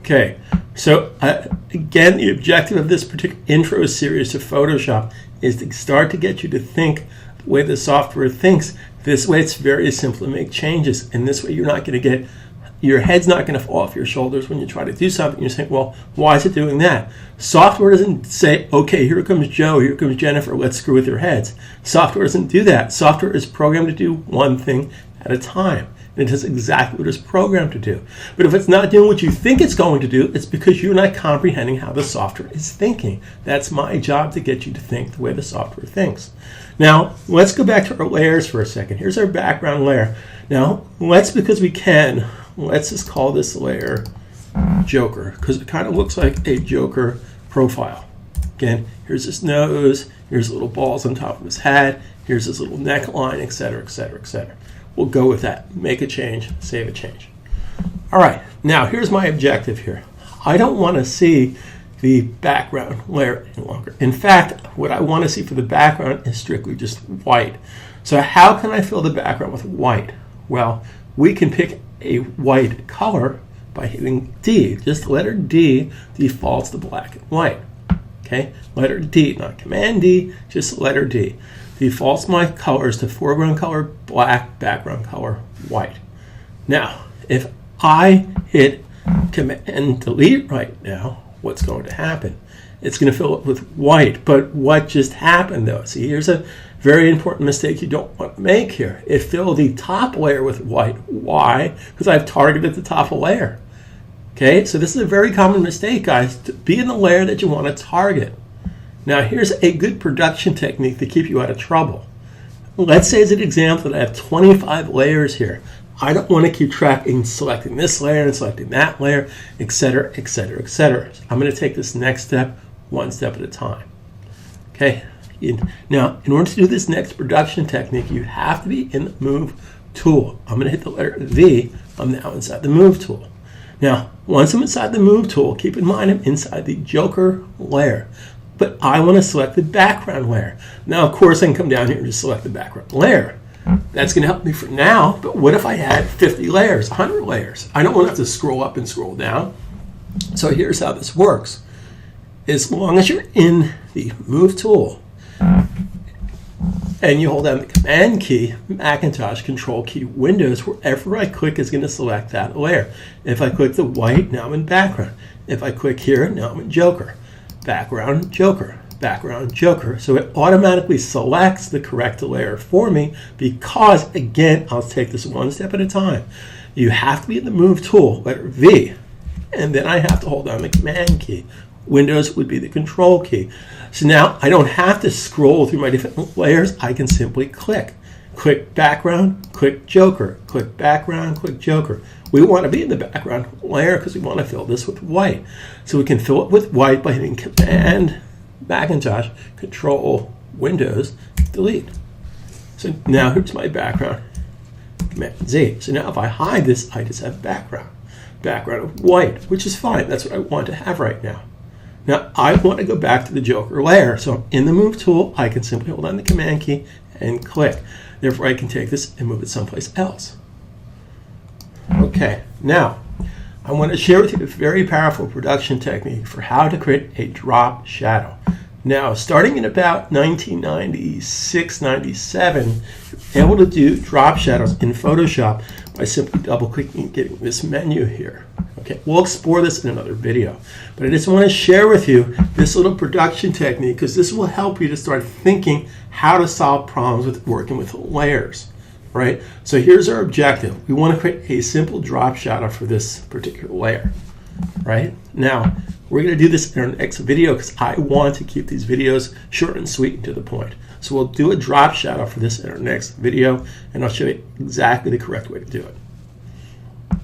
Okay, so again, the objective of this particular intro series to Photoshop is to start to get you to think the way the software thinks. This way it's very simple to make changes, and this way you're not going to get, your head's not going to fall off your shoulders when you try to do something. You're saying, well, why is it doing that? Software doesn't say, okay, here comes Joe, here comes Jennifer, let's screw with their heads. Software doesn't do that. Software is programmed to do one thing at a time. And it does exactly what it's programmed to do. But if it's not doing what you think it's going to do, it's because you're not comprehending how the software is thinking. That's my job, to get you to think the way the software thinks. Now, let's go back to our layers for a second. Here's our background layer. Now, because we can, let's just call this layer Joker, because it kind of looks like a Joker profile. Again, here's his nose, here's little balls on top of his hat, here's his little neckline, etc., etc., etc. We'll go with that. Make a change, save a change. All right, now here's my objective here. I don't want to see the background layer any longer. In fact, what I want to see for the background is strictly just white. So how can I fill the background with white? Well, we can pick a white color by hitting D. Just the letter D defaults to black and white. Okay, letter D, not Command D, just letter D. Defaults my colors to foreground color black, background color white. Now, if I hit Command Delete right now, what's going to happen? It's going to fill it with white. But what just happened though? See, here's a very important mistake you don't want to make here. It filled the top layer with white. Why? Because I've targeted the top of layer. Okay, so this is a very common mistake, guys, to be in the layer that you want to target. Now, here's a good production technique to keep you out of trouble. Let's say as an example that I have 25 layers here. I don't want to keep tracking selecting this layer and selecting that layer, etc., etc., etc. I'm going to take this next step, one step at a time. Okay. Now, in order to do this next production technique, you have to be in the Move tool. I'm going to hit the letter V. I'm now inside the Move tool. Now, once I'm inside the Move tool, keep in mind I'm inside the Joker layer. But I want to select the background layer. Now, of course, I can come down here and just select the background layer. That's going to help me for now, but what if I had 50 layers, 100 layers? I don't want to have to scroll up and scroll down. So here's how this works. As long as you're in the Move tool and you hold down the Command key, Macintosh, Control key, Windows, wherever I click is going to select that layer. If I click the white, now I'm in background. If I click here, now I'm in Joker. Background, Joker, background, Joker. So it automatically selects the correct layer for me because, again, I'll take this one step at a time. You have to be in the Move tool, letter V, and then I have to hold down the Command key. Windows would be the Control key. So now I don't have to scroll through my different layers. I can simply click. Click background, click Joker, click background, click Joker. We want to be in the background layer because we want to fill this with white. So we can fill it with white by hitting Command, Macintosh, Control, Windows, Delete. So now here's my background, Command Z. So now if I hide this, I just have background of white, which is fine. That's what I want to have right now. Now I want to go back to the Joker layer. So in the Move tool, I can simply hold down the Command key and click. Therefore, I can take this and move it someplace else. Okay, now I want to share with you a very powerful production technique for how to create a drop shadow. Now, starting in about 1996, 97, you're able to do drop shadows in Photoshop by simply double-clicking and getting this menu here. Okay, we'll explore this in another video, but I just want to share with you this little production technique because this will help you to start thinking how to solve problems with working with layers. Right? So here's our objective. We want to create a simple drop shadow for this particular layer. Right? Now, we're going to do this in our next video because I want to keep these videos short and sweet and to the point. So we'll do a drop shadow for this in our next video, and I'll show you exactly the correct way to do it.